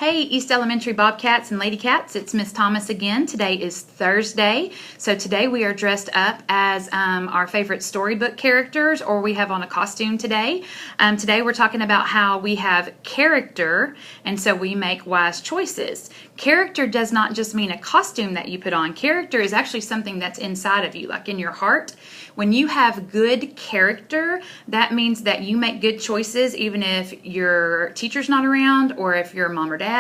Hey, East Elementary Bobcats and Lady Cats, it's Miss Thomas again. Today is Thursday, so today we are dressed up as our favorite storybook characters, or we have on a costume today. Today we're talking about how we have character, and so we make wise choices. Character does not just mean a costume that you put on. Character is actually something that's inside of you, like in your heart. When you have good character, that means that you make good choices even if your teacher's not around, or if your mom or dad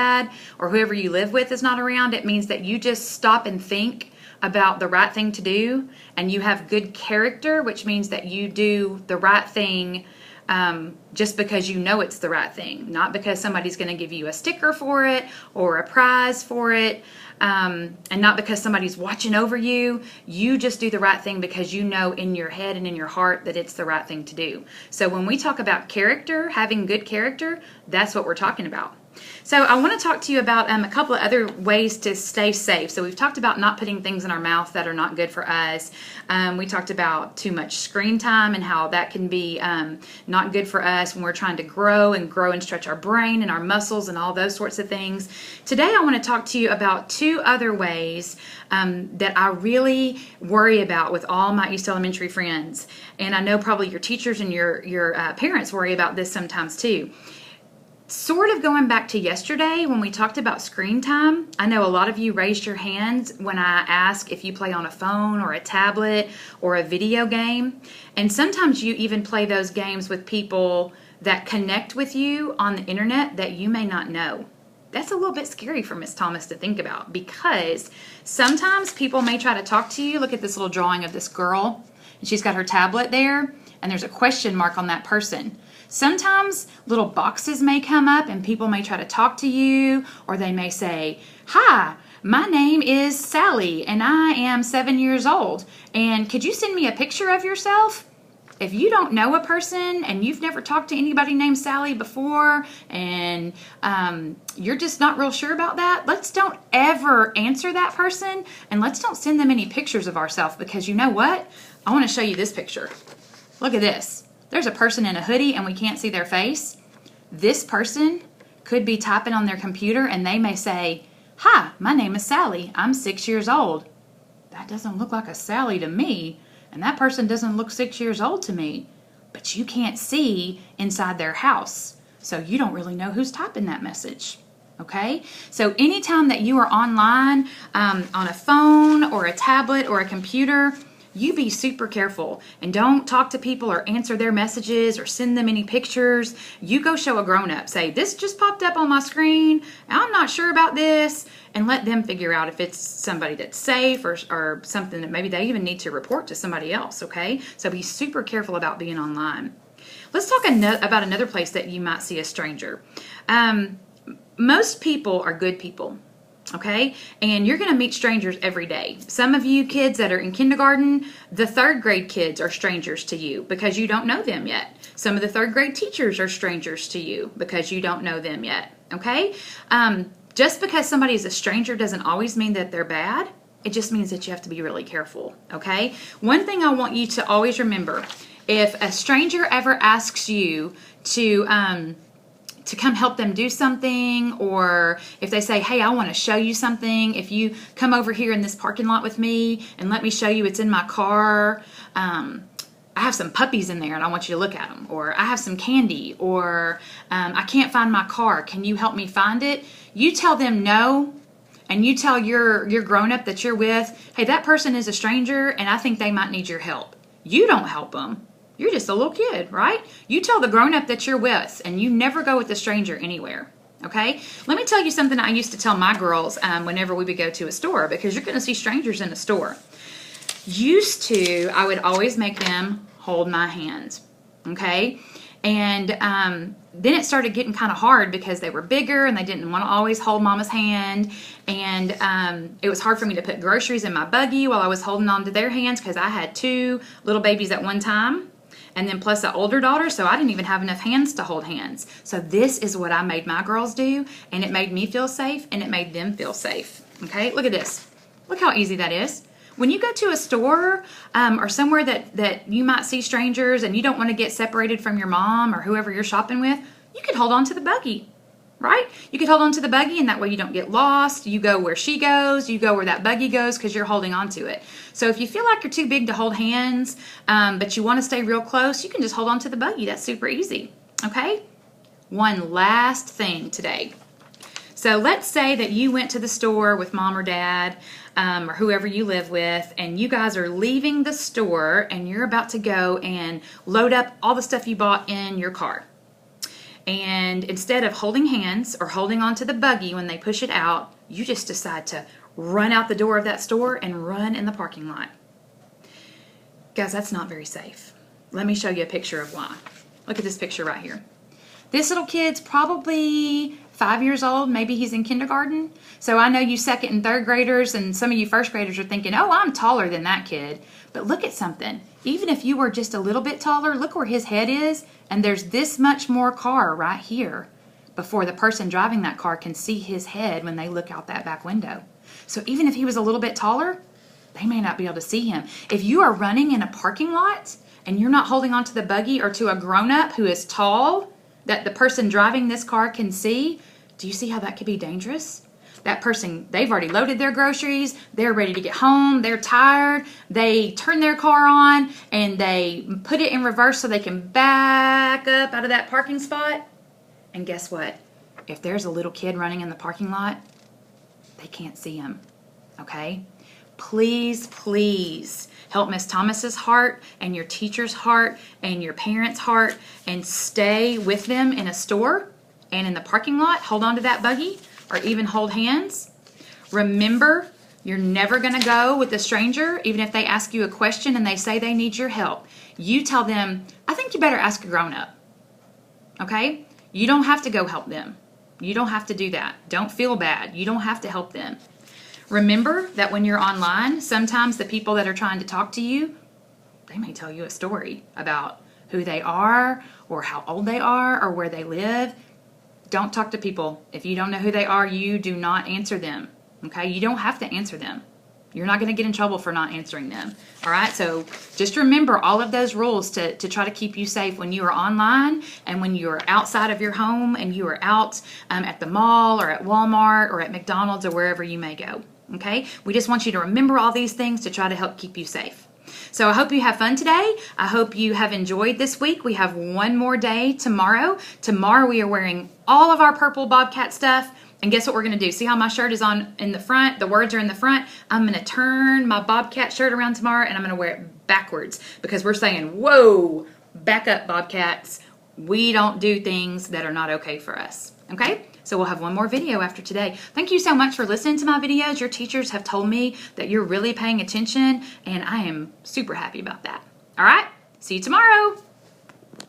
or whoever you live with is not around. It means that you just stop and think about the right thing to do, and you have good character, which means that you do the right thing just because you know it's the right thing, not because somebody's going to give you a sticker for it or a prize for it, and not because somebody's watching over you. You just do the right thing because you know in your head and in your heart that it's the right thing to do. So when we talk about character, having good character, that's what we're talking about. So I want to talk to you about a couple of other ways to stay safe. So we've talked about not putting things in our mouth that are not good for us. We talked about too much screen time and how that can be not good for us when we're trying to grow and stretch our brain and our muscles and all those sorts of things. Today I want to talk to you about two other ways that I really worry about with all my East Elementary friends. And I know probably your teachers and your parents worry about this sometimes too. Sort of going back to yesterday when we talked about screen time, I know a lot of you raised your hands when I asked if you play on a phone or a tablet or a video game. And sometimes you even play those games with people that connect with you on the internet that you may not know. That's a little bit scary for Miss Thomas to think about, because sometimes people may try to talk to you. Look at this little drawing of this girl, and she's got her tablet there, and there's a question mark on that person. Sometimes little boxes may come up and people may try to talk to you, or they may say, "Hi, my name is Sally and I am 7 years old, and could you send me a picture of yourself?" If you don't know a person and you've never talked to anybody named Sally before, and you're just not real sure about that, let's don't ever answer that person, and let's don't send them any pictures of ourselves, because you know what? I want to show you this picture. Look at this. There's a person in a hoodie and we can't see their face. This person could be typing on their computer and they may say, "Hi, my name is Sally. I'm 6 years old." That doesn't look like a Sally to me, and that person doesn't look 6 years old to me. But you can't see inside their house, so you don't really know who's typing that message. Okay? So anytime that you are online on a phone or a tablet or a computer, you be super careful and don't talk to people or answer their messages or send them any pictures. You go show a grown-up. Say, "This just popped up on my screen. I'm not sure about this," and let them figure out if it's somebody that's safe or something that maybe they even need to report to somebody else, okay? So be super careful about being online. Let's talk about another place that you might see a stranger. Most people are good people. Okay? And you're going to meet strangers every day. Some of you kids that are in kindergarten, the third grade kids are strangers to you because you don't know them yet. Some of the third grade teachers are strangers to you because you don't know them yet. Okay? Just because somebody is a stranger doesn't always mean that they're bad. It just means that you have to be really careful. Okay? One thing I want you to always remember, if a stranger ever asks you to come help them do something, or if they say, "Hey, I want to show you something. If you come over here in this parking lot with me and let me show you, it's in my car. I have some puppies in there and I want you to look at them," or "I have some candy," or "I can't find my car. Can you help me find it?" You tell them no, and you tell your grown-up that you're with, "Hey, that person is a stranger and I think they might need your help." You don't help them. You're just a little kid, right? You tell the grown-up that you're with, and you never go with a stranger anywhere, okay? Let me tell you something I used to tell my girls whenever we would go to a store, because you're going to see strangers in a store. I would always make them hold my hand, okay? And then it started getting kind of hard because they were bigger and they didn't want to always hold Mama's hand. And it was hard for me to put groceries in my buggy while I was holding on to their hands, because I had 2 little babies at one time. And then plus an older daughter, so I didn't even have enough hands to hold hands. So this is what I made my girls do, and it made me feel safe, and it made them feel safe. Okay, look at this. Look how easy that is. When you go to a store or somewhere that you might see strangers and you don't want to get separated from your mom or whoever you're shopping with, you can hold on to the buggy. right? You could hold on to the buggy, and that way you don't get lost. You go where she goes, you go where that buggy goes, because you're holding on to it. So if you feel like you're too big to hold hands, but you want to stay real close, you can just hold on to the buggy. That's super easy, okay? One last thing today. So let's say that you went to the store with mom or dad, or whoever you live with, and you guys are leaving the store and you're about to go and load up all the stuff you bought in your car. And instead of holding hands or holding on to the buggy when they push it out, you just decide to run out the door of that store and run in the parking lot. Guys, that's not very safe. Let me show you a picture of why. Look at this picture right here. This little kid's probably 5 years old. Maybe he's in kindergarten. So I know you second and third graders and some of you first graders are thinking, oh, I'm taller than that kid. But look at something. Even if you were just a little bit taller, look where his head is. And there's this much more car right here before the person driving that car can see his head when they look out that back window. So even if he was a little bit taller, they may not be able to see him. If you are running in a parking lot and you're not holding onto the buggy or to a grown-up who is tall that the person driving this car can see, do you see how that could be dangerous? That person, they've already loaded their groceries, they're ready to get home, they're tired, they turn their car on and they put it in reverse so they can back up out of that parking spot. And guess what? If there's a little kid running in the parking lot, they can't see him, okay? Please, please help Miss Thomas's heart and your teacher's heart and your parents' heart and stay with them in a store and in the parking lot. Hold on to that buggy or even hold hands. Remember, you're never going to go with a stranger, even if they ask you a question and they say they need your help. You tell them, I think you better ask a grown-up, okay? You don't have to go help them. You don't have to do that. Don't feel bad. You don't have to help them. Remember that when you're online, sometimes the people that are trying to talk to you, they may tell you a story about who they are or how old they are or where they live. Don't talk to people. If you don't know who they are, you do not answer them. Okay? You don't have to answer them. You're not going to get in trouble for not answering them. All right? So just remember all of those rules to try to keep you safe when you are online and when you are outside of your home and you are out at the mall or at Walmart or at McDonald's or wherever you may go. Okay? We just want you to remember all these things to try to help keep you safe. So I hope you have fun today. I hope you have enjoyed this week. We have one more day tomorrow. Tomorrow we are wearing all of our purple Bobcat stuff. And guess what we're going to do? See how my shirt is on in the front? The words are in the front. I'm going to turn my Bobcat shirt around tomorrow and I'm going to wear it backwards because we're saying, whoa, back up, Bobcats. We don't do things that are not okay for us. Okay? So we'll have one more video after today. Thank you so much for listening to my videos. Your teachers have told me that you're really paying attention and I am super happy about that. All right? See you tomorrow.